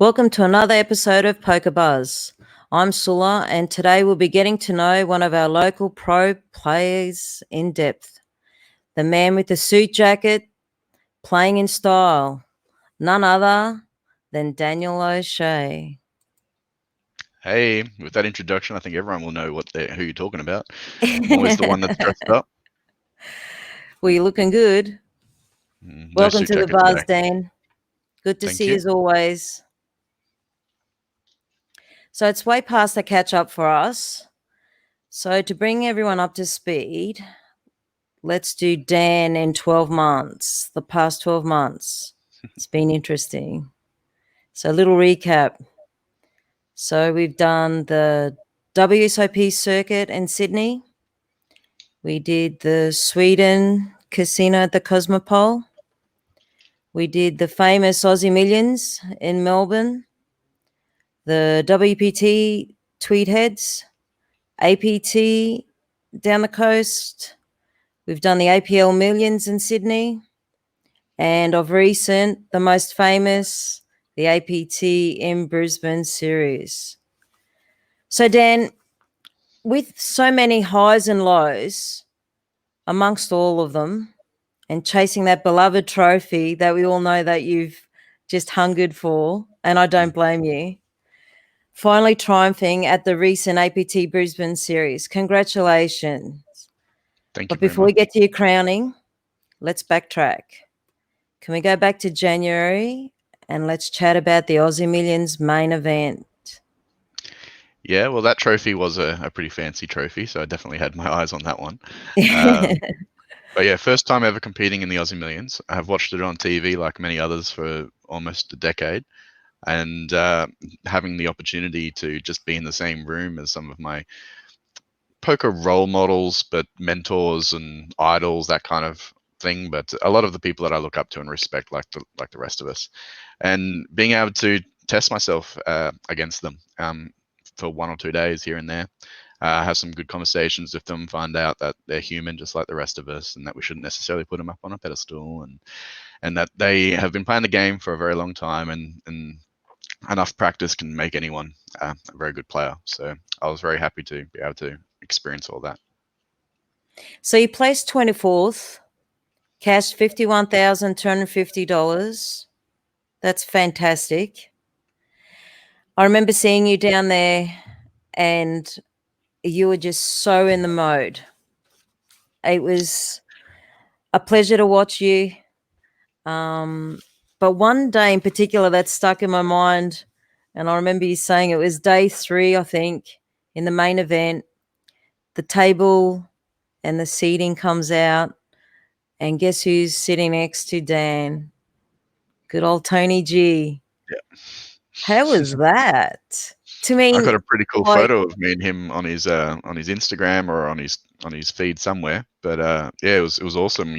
Welcome to another episode of Poker Buzz. I'm Sula, and today we'll be getting to know one of our local pro players in depth. The man with the suit jacket, playing in style, none other than Daniel O'Shea. Hey, with that introduction, I think everyone will know who you're talking about. I'm always the one that's dressed up. Well, you're looking good. No Welcome suit to the jacket Buzz, today. Dan. Good to Thank see you you. as always. So it's way past the catch up for us. So to bring everyone up to speed, let's do Dan in 12 months, the past 12 months. It's been interesting. So a little recap. So we've done the WSOP circuit in Sydney. We did the Sweden casino at the Cosmopole. We did the famous Aussie Millions in Melbourne. The WPT Tweed Heads. APT down the coast. We've done the APL Millions in Sydney. And of recent, the most famous, the APT in Brisbane series. So, Dan, with so many highs and lows amongst all of them, and chasing that beloved trophy that we all know that you've just hungered for, and I don't blame you, finally triumphing at the recent APT Brisbane series. Congratulations. Thank you But very before we much. get to your crowning, let's backtrack. Can we go back to January and let's chat about the Aussie Millions main event? Yeah, well, that trophy was a pretty fancy trophy, so I definitely had my eyes on that one. But yeah, first time ever competing in the Aussie Millions. I have watched it on TV like many others for almost a decade, and having the opportunity to just be in the same room as some of my poker role models, but mentors and idols, that kind of thing. But a lot of the people that I look up to and respect, like the rest of us, and being able to test myself against them for 1 or 2 days here and there. Have some good conversations with them, find out that they're human just like the rest of us, and that we shouldn't necessarily put them up on a pedestal, and that they have been playing the game for a very long time, and enough practice can make anyone a very good player. So I was very happy to be able to experience all that. So you placed 24th, cashed $51,250. That's fantastic. I remember seeing you down there and you were just so in the mode. It was a pleasure to watch you. But one day in particular that stuck in my mind, and I remember you saying it was day 3, I think, in the main event. The table and the seating comes out, and guess who's sitting next to Dan? Good old Tony G. Yeah. How was that? To I me, got a pretty cool like, photo of me and him on his Instagram or on his feed somewhere. But yeah, it was awesome.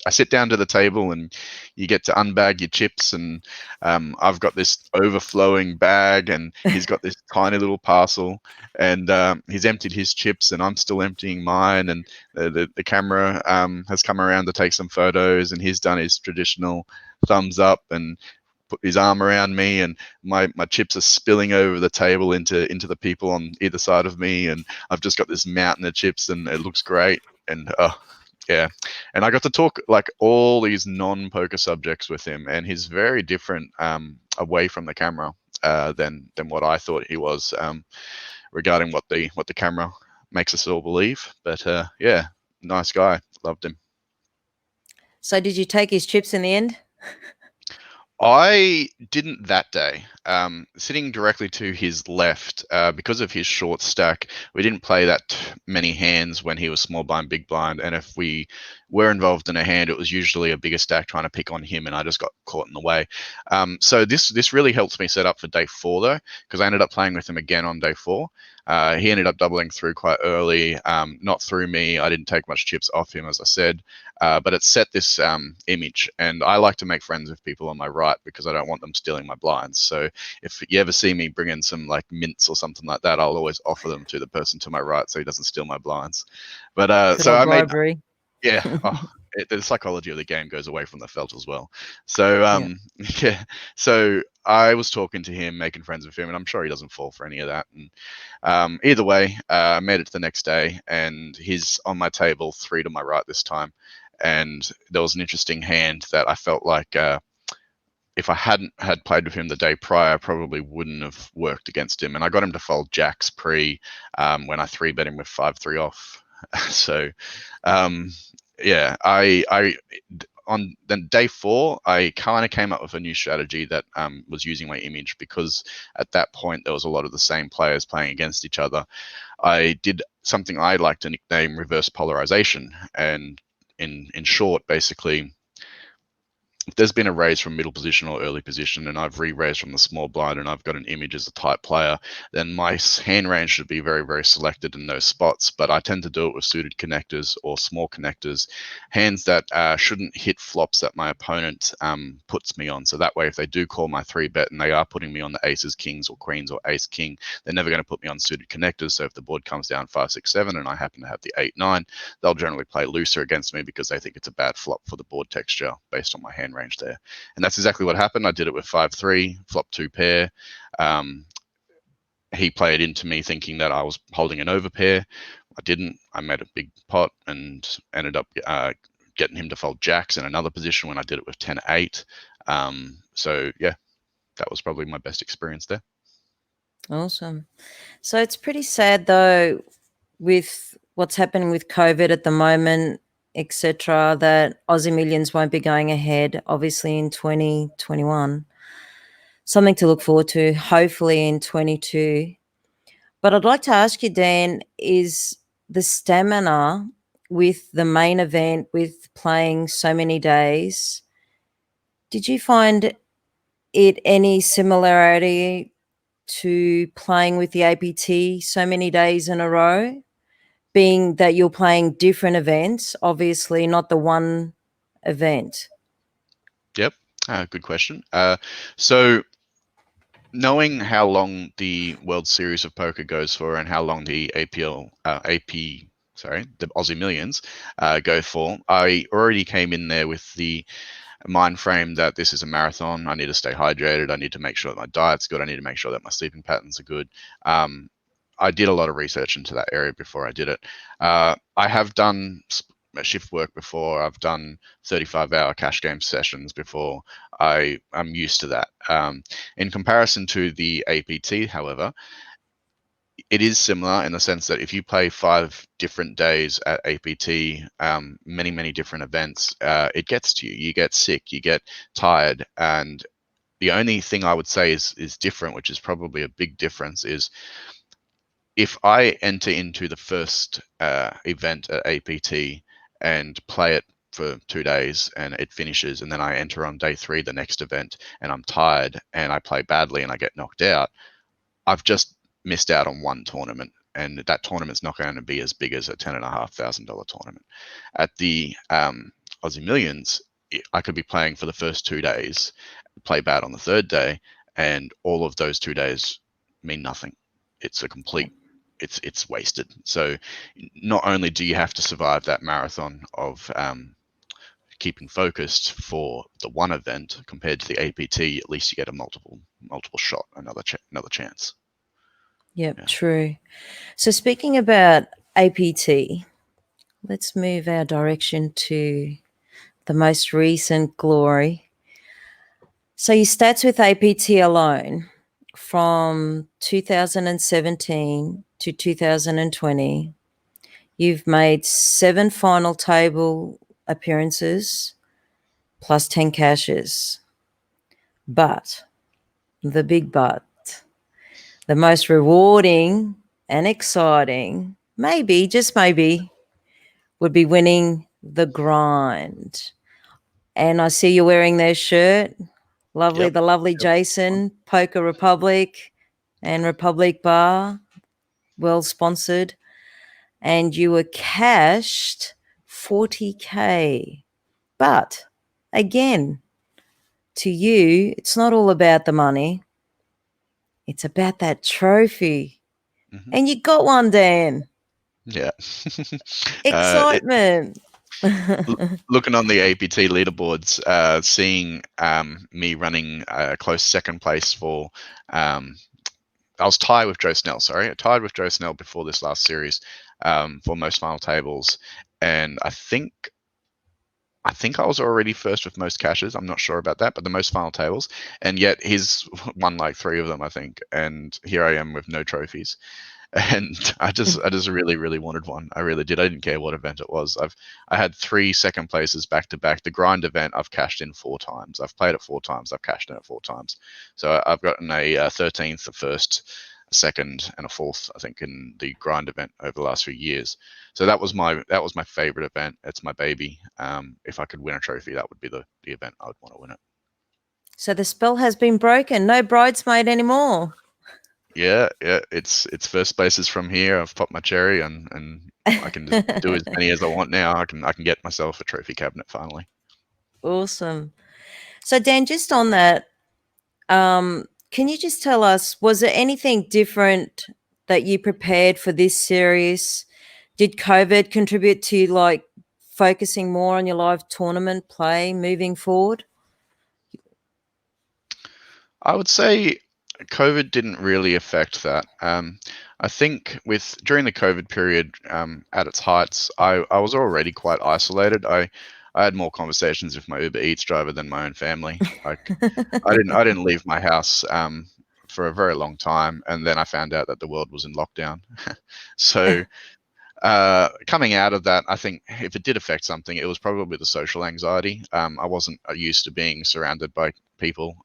I sit down to the table and you get to unbag your chips, and I've got this overflowing bag, and he's got this tiny little parcel, and he's emptied his chips, and I'm still emptying mine, and the camera has come around to take some photos, and he's done his traditional thumbs up and put his arm around me, and my chips are spilling over the table into the people on either side of me, and I've just got this mountain of chips, and it looks great. And yeah, and I got to talk like all these non-poker subjects with him, and he's very different away from the camera than what I thought he was regarding what the camera makes us all believe. But yeah, nice guy, loved him. so did you take his chips in the end? I didn't that day. Sitting directly to his left, because of his short stack, we didn't play that many hands when he was small blind, big blind, and if we were involved in a hand, it was usually a bigger stack trying to pick on him, and I just got caught in the way. So this really helps me set up for day 4 though, because I ended up playing with him again on day 4. He ended up doubling through quite early, not through me. I didn't take much chips off him, as I said. But it set this image, and I like to make friends with people on my right because I don't want them stealing my blinds. So if you ever see me bring in some like mints or something like that, I'll always offer them to the person to my right so he doesn't steal my blinds. But Good so old I made, bribery. yeah. The psychology of the game goes away from the felt as well. So Yeah. yeah, so I was talking to him, making friends with him, and I'm sure he doesn't fall for any of that. And either way, I made it the next day, and he's on my table, 3 to my right this time. And there was an interesting hand that I felt like if I hadn't had played with him the day prior, I probably wouldn't have worked against him. And I got him to fold jacks pre when I 3-bet him with 5-3 off. So yeah, I on then day 4, I kind of came up with a new strategy that was using my image, because at that point there was a lot of the same players playing against each other. I did something I like to nickname reverse polarization, and in short, basically, if there's been a raise from middle position or early position and I've re-raised from the small blind and I've got an image as a type player, then my hand range should be very, very selected in those spots. But I tend to do it with suited connectors or small connectors, hands that shouldn't hit flops that my opponent puts me on. So that way, if they do call my 3-bet and they are putting me on the aces, kings, or queens, or ace, king, they're never going to put me on suited connectors. So if the board comes down 5, 6, 7 and I happen to have the 8, 9, they'll generally play looser against me because they think it's a bad flop for the board texture based on my hand range there. And that's exactly what happened. I did it with 5-3, flop 2 pair. He played into me thinking that I was holding an overpair. I didn't. I made a big pot and ended up getting him to fold jacks in another position when I did it with 10-8. So yeah, that was probably my best experience there. Awesome. So it's pretty sad though, with what's happening with COVID at the moment, etc., that Aussie Millions won't be going ahead, obviously, in 2021. Something to look forward to, hopefully in 22. But I'd like to ask you, Dan, is the stamina with the main event, with playing so many days, did you find it any similarity to playing with the APT so many days in a row? Being that you're playing different events, obviously not the one event. Yep, good question. So knowing how long the World Series of Poker goes for and how long the the Aussie Millions go for, I already came in there with the mind frame that this is a marathon. I need to stay hydrated. I need to make sure that my diet's good. I need to make sure that my sleeping patterns are good. I did a lot of research into that area before I did it. I have done shift work before. I've done 35-hour cash game sessions before. I'm used to that. In comparison to the APT, however, it is similar in the sense that if you play 5 different days at APT, many different events, it gets to you. You get sick, you get tired, and the only thing I would say is different, which is probably a big difference, is if I enter into the first event at APT and play it for 2 days and it finishes, and then I enter on day 3, the next event, and I'm tired and I play badly and I get knocked out, I've just missed out on one tournament, and that tournament's not going to be as big as a $10,500 tournament. At the Aussie Millions, I could be playing for the first 2 days, play bad on the 3rd day, and all of those 2 days mean nothing. It's a complete, it's wasted. So not only do you have to survive that marathon of keeping focused for the one event compared to the APT, at least you get a multiple shot, another chance. Yep, yeah. True. So speaking about APT, let's move our direction to the most recent glory. So your stats with APT alone from 2017 to 2020, you've made 7 final table appearances plus 10 cashes. But, the big but, the most rewarding and exciting, maybe, just maybe, would be winning the grind. And I see you're wearing their shirt. Lovely, yep. The lovely yep. Jason, Poker Republic and Republic Bar, well sponsored. And you were cashed $40K. But again, to you, it's not all about the money. It's about that trophy. Mm-hmm. And you got one, Dan. Yeah. Excitement. Looking on the APT leaderboards, seeing me running close second place for, I was tied with Joe Snell. Sorry, I tied with Joe Snell before this last series for most final tables, and I think I was already first with most caches. I'm not sure about that, but the most final tables, and yet he's won like 3 of them, I think, and here I am with no trophies. And I just really wanted one. I really did. I didn't care what event it was. I had 3 second places back to back. The grind event I've cashed in 4 times. I've played it 4 times. I've cashed in it 4 times. So I've gotten a 13th, a first, a second, and a fourth, I think, in the grind event over the last few years. So that was my favorite event. It's my baby. If I could win a trophy, that would be the event I would want to win it. So the spell has been broken. No bridesmaid anymore. Yeah, it's first places from here. I've popped my cherry, and I can just do as many as I want now. I can get myself a trophy cabinet finally. Awesome. So Dan, just on that, can you just tell us, was there anything different that you prepared for this series? Did COVID contribute to like focusing more on your live tournament play moving forward? I would say COVID didn't really affect that. I think during the COVID period at its heights, I was already quite isolated. I had more conversations with my Uber Eats driver than my own family. Like I didn't leave my house for a very long time, and then I found out that the world was in lockdown. So coming out of that, I think if it did affect something, it was probably the social anxiety. I wasn't used to being surrounded by people.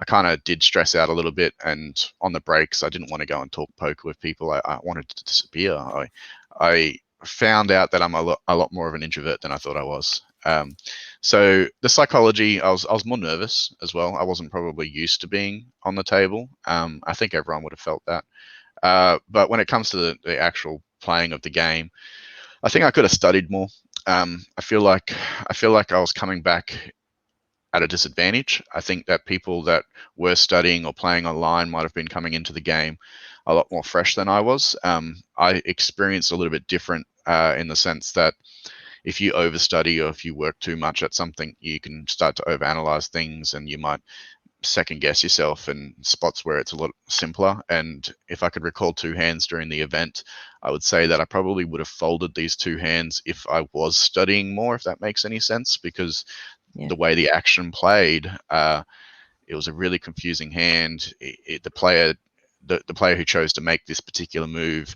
I kind of did stress out a little bit, and on the breaks, I didn't want to go and talk poker with people. I wanted to disappear. I found out that I'm a lot more of an introvert than I thought I was. So the psychology, I was more nervous as well. I wasn't probably used to being on the table. I think everyone would have felt that. But when it comes to the actual playing of the game, I think I could have studied more. I feel like I was coming back at a disadvantage. I think that people that were studying or playing online might have been coming into the game a lot more fresh than I was. I experienced a little bit different in the sense that if you overstudy or if you work too much at something, you can start to overanalyze things, and you might second guess yourself in spots where it's a lot simpler. And if I could recall 2 hands during the event, I would say that I probably would have folded these 2 hands if I was studying more, if that makes any sense, because the way the action played, it was a really confusing hand. The player who chose to make this particular move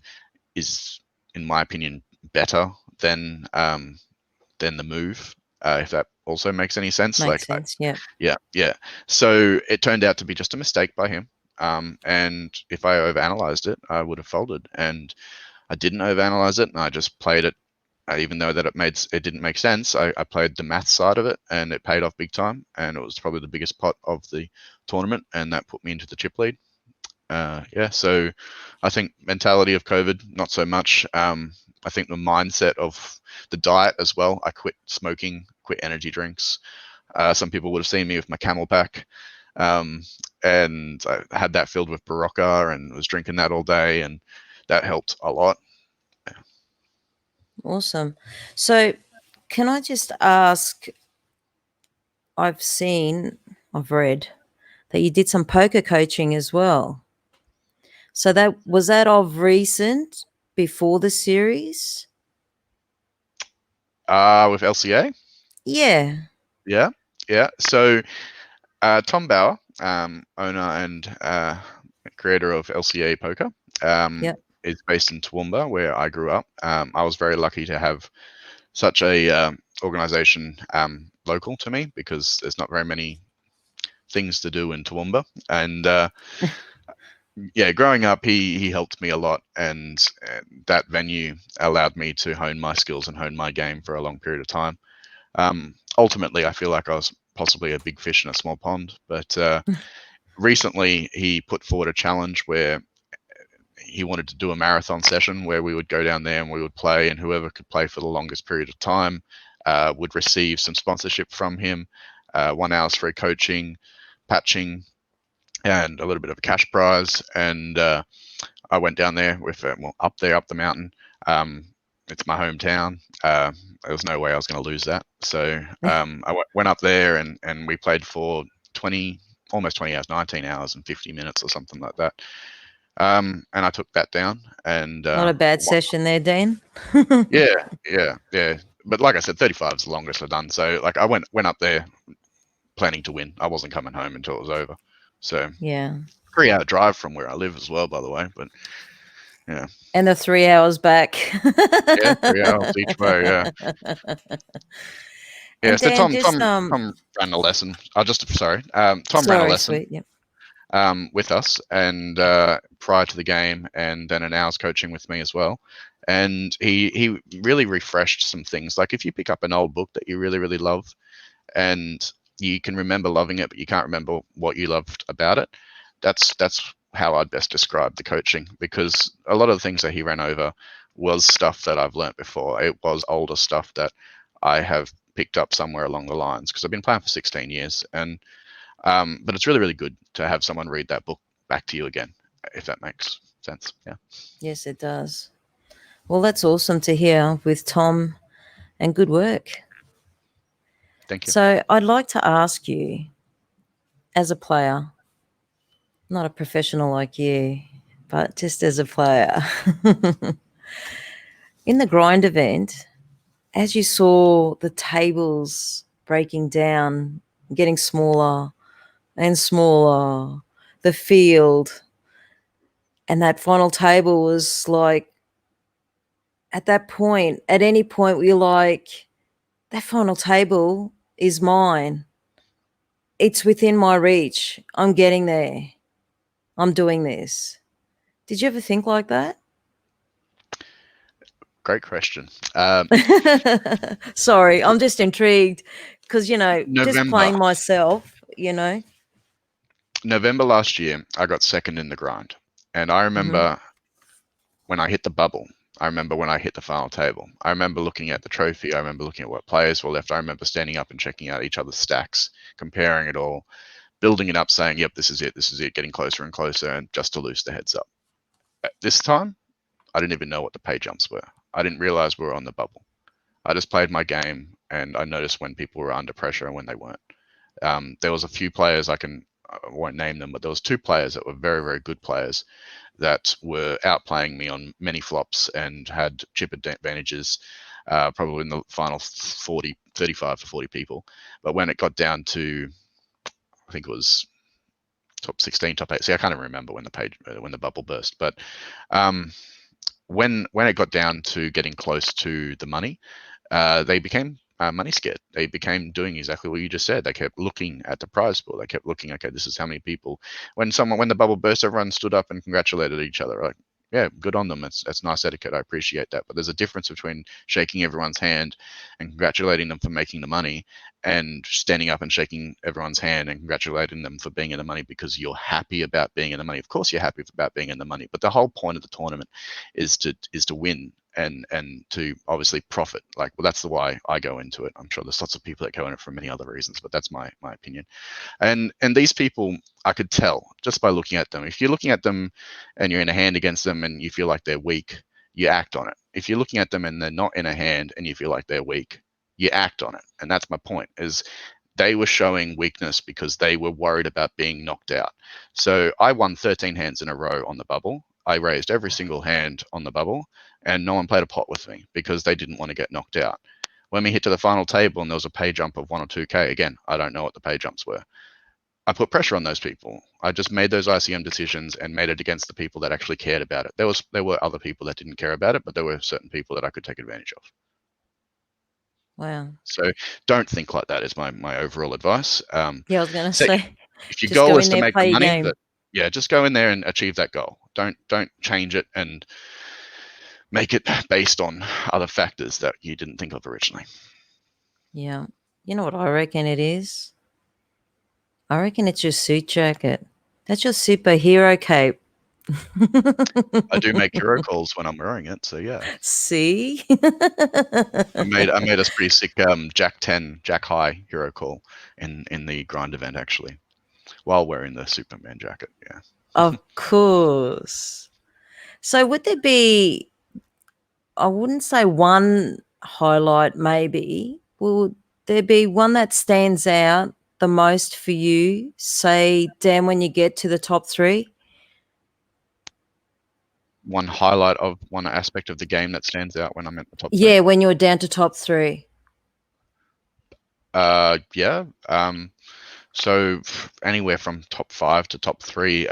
is, in my opinion, better than the move. If that also makes any sense. Makes sense. Yeah. So it turned out to be just a mistake by him. And if I overanalyzed it, I would have folded. And I didn't overanalyze it, and I just played it. Even though that it didn't make sense, I played the math side of it, and it paid off big time. And it was probably the biggest pot of the tournament, and that put me into the chip lead. So I think mentality of COVID, not so much. I think the mindset of the diet as well. I quit smoking, quit energy drinks. Some people would have seen me with my Camel pack, and I had that filled with Barocca and was drinking that all day, and that helped a lot. Awesome. So can I just ask, I've read that you did some poker coaching as well. So was that of recent, before the series? With LCA? Yeah. Yeah. So Tom Bauer, owner and creator of LCA Poker, is based in Toowoomba, where I grew up. I was very lucky to have such a organization local to me, because there's not very many things to do in Toowoomba. And growing up, he helped me a lot, and that venue allowed me to hone my skills and hone my game for a long period of time. Ultimately, I feel like I was possibly a big fish in a small pond, but recently he put forward a challenge where he wanted to do a marathon session where we would go down there and we would play, and whoever could play for the longest period of time would receive some sponsorship from him, 1 hour's free coaching, patching, and a little bit of a cash prize. And I went down there with up the mountain, it's my hometown. There was no way I was going to lose that. So went up there and we played for almost 20 hours, 19 hours and 50 minutes or something like that. And I took that down and Not a bad session there, Dean. yeah. But like I said, 35 is the longest I've done. So like I went up there planning to win. I wasn't coming home until it was over. So yeah. 3-hour drive from where I live as well, by the way. But yeah. And the 3 hours back. Yeah, 3 hours each way. Yeah. Yeah. And So Dan, Tom ran a lesson. Tom ran a lesson. Sweet, yep. With us and prior to the game, and then an hour's coaching with me as well. And he really refreshed some things. Like if you pick up an old book that you really, really love and you can remember loving it, but you can't remember what you loved about it, that's how I'd best describe the coaching, because a lot of the things that he ran over was stuff that I've learnt before. It was older stuff that I have picked up somewhere along the lines, because I've been playing for 16 years. And but it's really, really good to have someone read that book back to you again, if that makes sense. Yeah. Yes, it does. Well, that's awesome to hear with Tom, and good work. Thank you. So I'd like to ask you, as a player, not a professional like you, but just as a player, in the grind event, as you saw the tables breaking down, getting smaller and smaller, the field, and that final table was like, at that point, at any point, were you like, that final table is mine. It's within my reach. I'm getting there. I'm doing this. Did you ever think like that? Great question. Sorry, I'm just intrigued because, just playing November myself, November last year, I got second in the grind. And I remember when I hit the bubble. I remember when I hit the final table. I remember looking at the trophy. I remember looking at what players were left. I remember standing up and checking out each other's stacks, comparing it all, building it up, saying, yep, this is it, getting closer and closer, and just to lose the heads up. At this time, I didn't even know what the pay jumps were. I didn't realize we were on the bubble. I just played my game, and I noticed when people were under pressure and when they weren't. There was a few players, I won't name them, but there was 2 players that were very, very good players that were outplaying me on many flops and had chip advantages, probably in the final 35 to 40 people. But when it got down to, I think it was top 16, top 8. See, I can't even remember when the bubble burst. But when it got down to getting close to the money, they became money scared. They became doing exactly what you just said. They kept looking at the prize pool. They kept looking, okay, this is how many people. When the bubble burst, everyone stood up and congratulated each other. Like, yeah, good on them. It's nice etiquette. I appreciate that. But there's a difference between shaking everyone's hand and congratulating them for making the money, and standing up and shaking everyone's hand and congratulating them for being in the money because you're happy about being in the money. Of course, you're happy about being in the money, but the whole point of the tournament is to win and to obviously profit. Like, well, that's the why I go into it. I'm sure there's lots of people that go in it for many other reasons, but that's my opinion. And these people, I could tell just by looking at them. If you're looking at them and you're in a hand against them and you feel like they're weak, you act on it. If you're looking at them and they're not in a hand and you feel like they're weak, you act on it. And that's my point, is they were showing weakness because they were worried about being knocked out. So I won 13 hands in a row on the bubble. I raised every single hand on the bubble, and no one played a pot with me because they didn't want to get knocked out. When we hit to the final table and there was a pay jump of 1 or 2K, again, I don't know what the pay jumps were. I put pressure on those people. I just made those ICM decisions and made it against the people that actually cared about it. There were other people that didn't care about it, but there were certain people that I could take advantage of. Wow. So don't think like that is my overall advice. Yeah, I was going to say, if your just goal go is in to there, make play the your money, game. just go in there and achieve that goal. Don't change it and make it based on other factors that you didn't think of originally. Yeah. You know what I reckon it is? I reckon it's your suit jacket. That's your superhero cape. I do make hero calls when I'm wearing it, so yeah. See? I made a pretty sick Jack 10, Jack High hero call in the grind event, actually, while wearing the Superman jacket. Yeah. Of course. So would there be I wouldn't say one highlight, maybe. Will there be one that stands out the most for you? Say, Dan, when you get to the top three? One highlight of one aspect of the game that stands out when I'm at the top Yeah, three. when you're down to top three. Yeah. So anywhere from top 5 to top 3.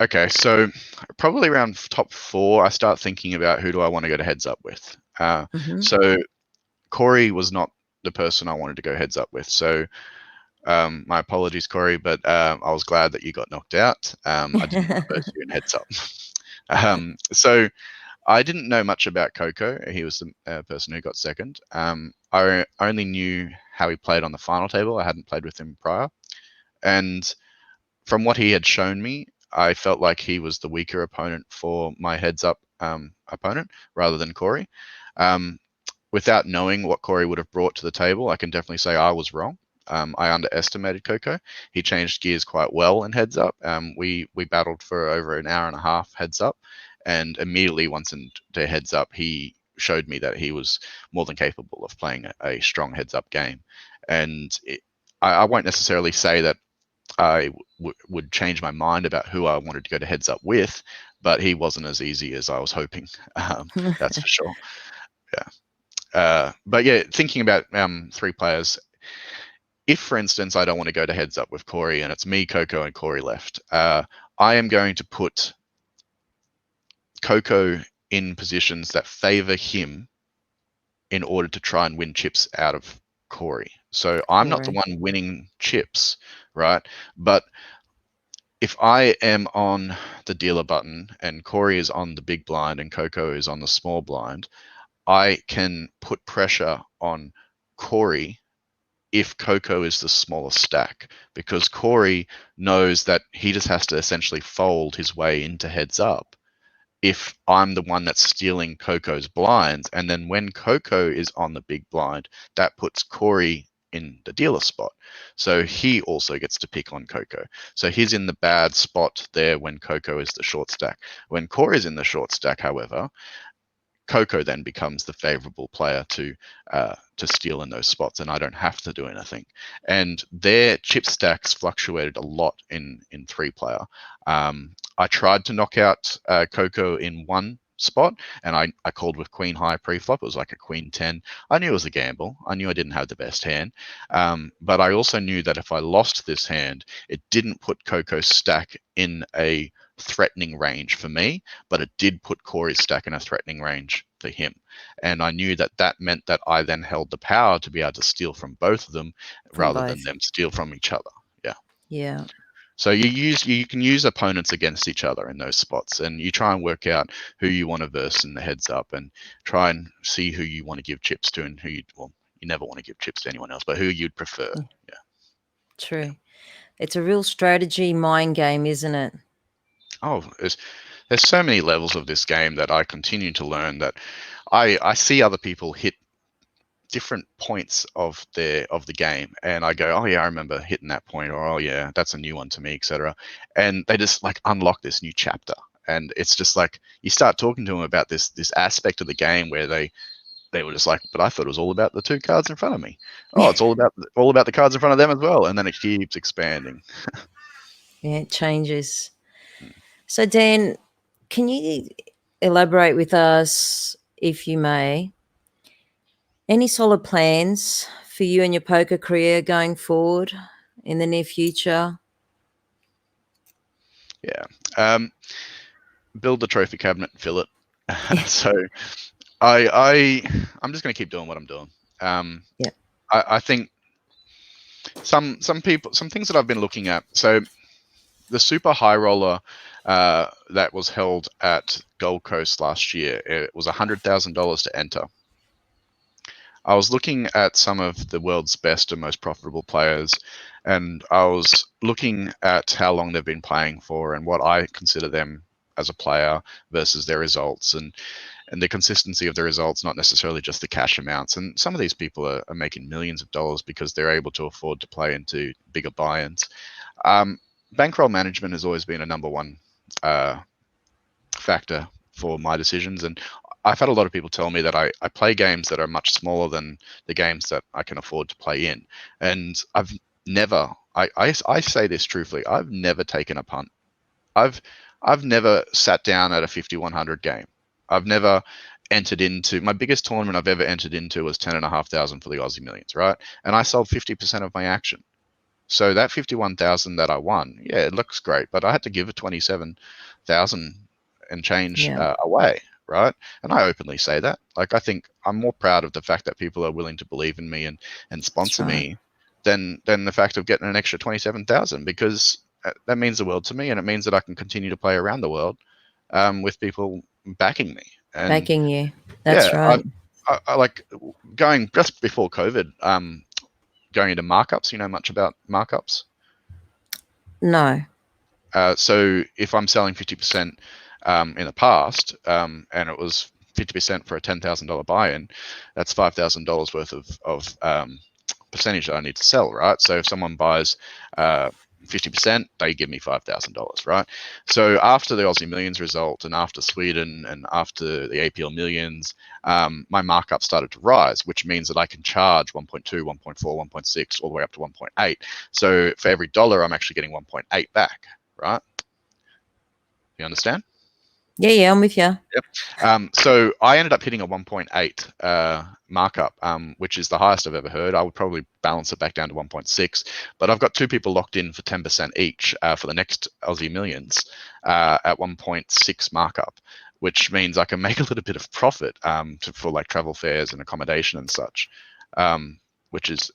Okay, so probably around top 4, I start thinking about who do I want to go to heads up with. Mhm. So Corey was not the person I wanted to go heads up with. So my apologies, Corey, but I was glad that you got knocked out. I didn't want to verse you in heads up. So I didn't know much about 𝐿'𝐶𝐂. He was the person who got second. I only knew how he played on the final table. I hadn't played with him prior. And from what he had shown me, I felt like he was the weaker opponent for my heads up opponent rather than Corey. Without knowing what Corey would have brought to the table, I can definitely say I was wrong. I underestimated 𝐿'𝐶𝐂. He changed gears quite well in heads up. We battled for over an hour and a half heads up, and immediately once into heads up, he showed me that he was more than capable of playing a strong heads up game. And I won't necessarily say that I would change my mind about who I wanted to go to heads up with, but he wasn't as easy as I was hoping. That's for sure. Yeah. But yeah, thinking about 3 players, if, for instance, I don't want to go to heads up with Corey and it's me, 𝐿'𝐶𝐂, and Corey left, I am going to put 𝐿'𝐶𝐂 in positions that favor him in order to try and win chips out of Corey. So I'm not the Corey. one winning chips, right? But if I am on the dealer button and Corey is on the big blind and 𝐿'𝐶𝐂 is on the small blind, I can put pressure on Corey if 𝐿'𝐶𝐂 is the smaller stack, because Corey knows that he just has to essentially fold his way into heads up if I'm the one that's stealing 𝐿'𝐶𝐂's blinds. And then when 𝐿'𝐶𝐂 is on the big blind, that puts Corey in the dealer spot. So he also gets to pick on 𝐿'𝐶𝐂. So he's in the bad spot there when 𝐿'𝐶𝐂 is the short stack. When Corey's in the short stack, however, 𝐿'𝐶𝐂 then becomes the favorable player to steal in those spots, and I don't have to do anything. And their chip stacks fluctuated a lot in 3-player. I tried to knock out 𝐿'𝐶𝐂 in one spot, and I called with queen high pre-flop. It was like a queen 10. I knew it was a gamble. I knew I didn't have the best hand, but I also knew that if I lost this hand, it didn't put 𝐿'𝐶𝐂's stack in a threatening range for me, but it did put Corey's stack in a threatening range for him. And I knew that that meant that I then held the power to be able to steal from both of them rather than them steal from each other. Yeah. Yeah. So you can use opponents against each other in those spots, and you try and work out who you want to verse in the heads up, and try and see who you want to give chips to and who you never want to give chips to anyone else, but who you'd prefer. Yeah. True. Yeah. It's a real strategy mind game, isn't it? Oh, there's so many levels of this game that I continue to learn, that I see other people hit different points of the game, and I go, oh yeah, I remember hitting that point, or oh yeah, that's a new one to me, etc. And they just like unlock this new chapter, and it's just like you start talking to them about this aspect of the game where they were just like, but I thought it was all about the 2 cards in front of me. Oh, it's all about the cards in front of them as well, and then it keeps expanding. Yeah, it changes. So, Dan, can you elaborate with us, if you may, any solid plans for you and your poker career going forward in the near future? Yeah. Build the trophy cabinet and fill it. So I'm just going to keep doing what I'm doing. Yeah. I think some things that I've been looking at. So the super high roller that was held at Gold Coast last year, it was $100,000 to enter. I was looking at some of the world's best and most profitable players, and I was looking at how long they've been playing for and what I consider them as a player versus their results, and the consistency of the results, not necessarily just the cash amounts. And some of these people are making millions of dollars because they're able to afford to play into bigger buy-ins. Bankroll management has always been a number one factor for my decisions, and I've had a lot of people tell me that I play games that are much smaller than the games that I can afford to play in, and I've never. I say this truthfully. I've never taken a punt. I've never sat down at a 5100 game. I've never entered into my biggest tournament I've ever entered into was 10,500 for the Aussie Millions, right? And I sold 50% of my action. So that 51,000 that I won, yeah, it looks great, but I had to give a 27,000 and change away, right? And I openly say that. Like, I think I'm more proud of the fact that people are willing to believe in me and sponsor me than the fact of getting an extra 27,000, because that means the world to me, and it means that I can continue to play around the world with people backing me. And Backing you. That's right. I like going just before COVID, going into markups. You know much about markups? No. So if I'm selling 50% in the past, and it was 50% for a $10,000 buy-in, that's $5,000 worth of percentage that I need to sell, right? So if someone buys 50%, they give me $5,000, right? So after the Aussie Millions result, and after Sweden, and after the APL Millions, my markup started to rise, which means that I can charge 1.2, 1.4, 1.6, all the way up to 1.8. So for every dollar, I'm actually getting 1.8 back, right? You understand? Yeah, I'm with you. Yep. So I ended up hitting a 1.8 markup, which is the highest I've ever heard. I would probably balance it back down to 1.6, but I've got two people locked in for 10% each for the next Aussie Millions at 1.6 markup, which means I can make a little bit of profit for like travel fares and accommodation and such, which is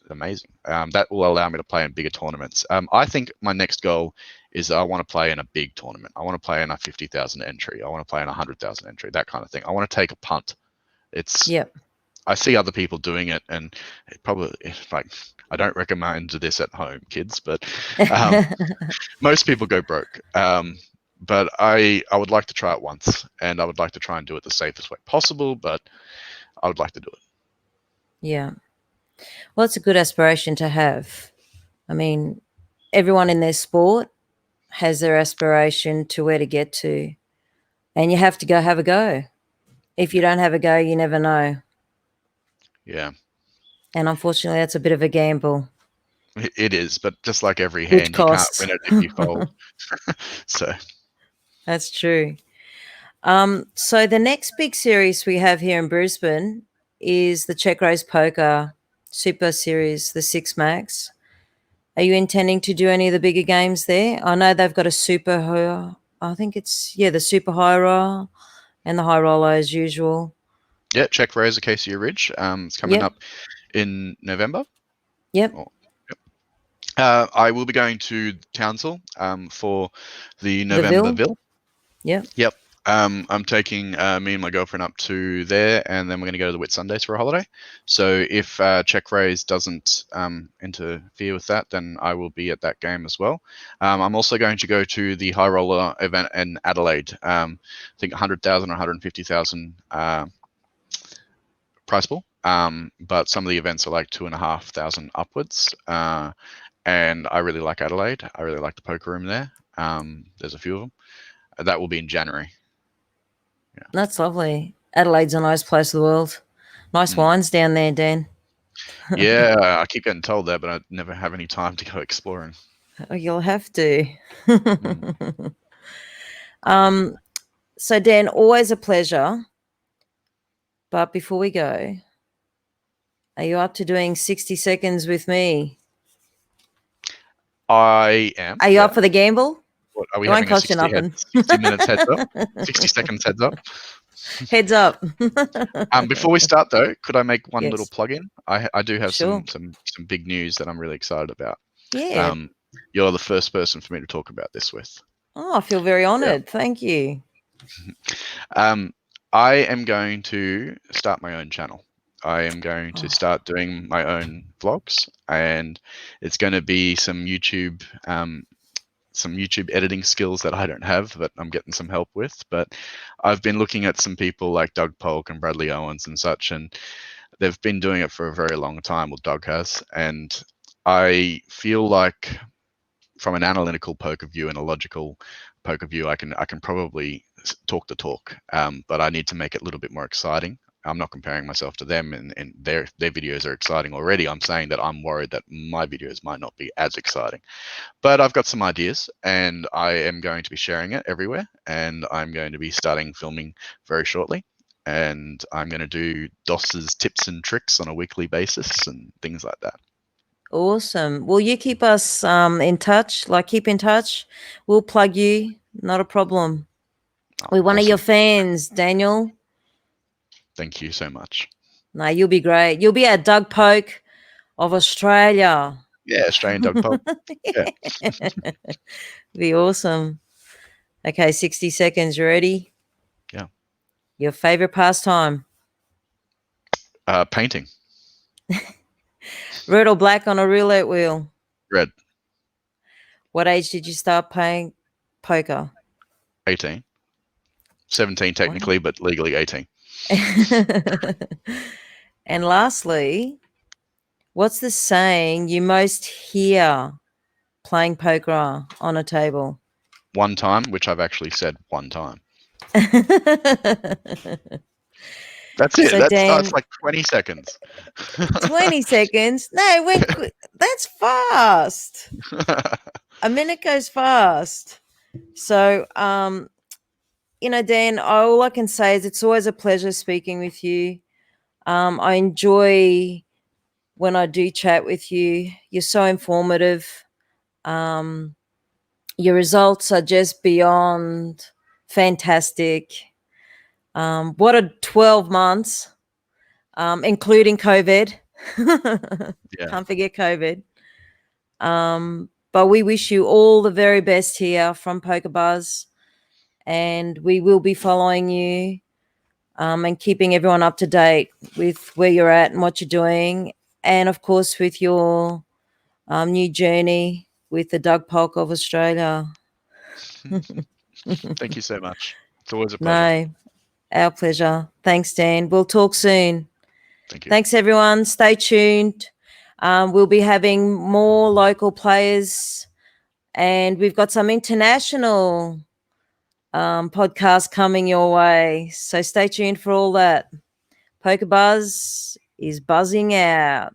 amazing. That will allow me to play in bigger tournaments. I think my next goal is I want to play in a big tournament. I want to play in a 50,000 entry. I want to play in a 100,000 entry, that kind of thing. I want to take a punt. I see other people doing it, and it probably, like, I don't recommend this at home, kids, but most people go broke. But I would like to try it once, and I would like to try and do it the safest way possible, but I would like to do it. Yeah. Well, it's a good aspiration to have. I mean, everyone in their sport has their aspiration to where to get to, and you have to go have a go. If you don't have a go, you never know. Yeah. And unfortunately, that's a bit of a gamble. It is, but just like every Which hand, you can't costs. win it if you fold. So That's true. So the next big series we have here in Brisbane is the Czech Race Poker Super Series, the Six Max. Are you intending to do any of the bigger games there? I know they've got a super high. I think it's the super high roll and the high roller as usual. yeah, Czech Race 𝐎'𝐶 Ridge. It's coming up in November. Yep. I will be going to Townsville for the November Ville. Yep. I'm taking me and my girlfriend up to there, and then we're going to go to the Whitsundays for a holiday. So if Czech Race doesn't interfere with that, then I will be at that game as well. I'm also going to go to the High Roller event in Adelaide. I think 100,000 or 150,000 prize pool. But some of the events are like 2,500 upwards. And I really like Adelaide. I really like the poker room there. There's a few of them. That will be in January. Yeah. That's lovely. Adelaide's a nice place of the world. Nice wines down there, Dan. Yeah, I keep getting told that, but I never have any time to go exploring. Oh, you'll have to. So, Dan, always a pleasure. But before we go, are you up to doing 60 seconds with me? I am. Are you up for the gamble? What, are we it having won't cost you nothing. 60 minutes heads up? 60 seconds heads up? Heads up. Before we start, though, could I make one Yes. little plug-in? I do have Sure. some big news that I'm really excited about. Yeah. You're the first person for me to talk about this with. Oh, I feel very honoured. Yeah. Thank you. I am going to start my own channel. I am going to start doing my own vlogs, and it's going to be some YouTube editing skills that I don't have, but I'm getting some help with. But I've been looking at some people like Doug Polk and Bradley Owens and such, and they've been doing it for a very long time, well, Doug has. And I feel like from an analytical poker view and a logical poker view, I can probably talk the talk, but I need to make it a little bit more exciting. I'm not comparing myself to them, and their videos are exciting already. I'm saying that I'm worried that my videos might not be as exciting. But I've got some ideas, and I am going to be sharing it everywhere, and I'm going to be starting filming very shortly. And I'm going to do DOS's tips and tricks on a weekly basis and things like that. Awesome. Will you keep us in touch? Like, keep in touch. We'll plug you. Not a problem. We're one of your fans, Daniel. Thank you so much. No, you'll be great. You'll be at Doug Poke of Australia. Yeah, Australian Doug Poke. Yeah. Be awesome. Okay, 60 seconds. You ready? Yeah. Your favorite pastime? Painting. Red or black on a roulette wheel? Red. What age did you start playing poker? 18. 17 technically, but legally 18. And lastly, what's the saying you most hear playing poker on a table? One time, which I've actually said one time. That's it. So That's like 20 seconds. 20 seconds? No, that's fast. A minute goes fast. So, Dan, all I can say is it's always a pleasure speaking with you. I enjoy when I do chat with you. You're so informative. Your results are just beyond fantastic. What a 12 months, including COVID. Yeah. Can't forget COVID. But we wish you all the very best here from Poker Buzz, and we will be following you and keeping everyone up to date with where you're at and what you're doing, and of course with your new journey with the Doug Polk of Australia. Thank you so much. It's always a pleasure. No, our pleasure. Thanks, Dan. We'll talk soon. Thank you. Thanks, everyone. Stay tuned. We'll be having more local players, and we've got some international podcasts coming your way. So stay tuned for all that. Poker Buzz is buzzing out.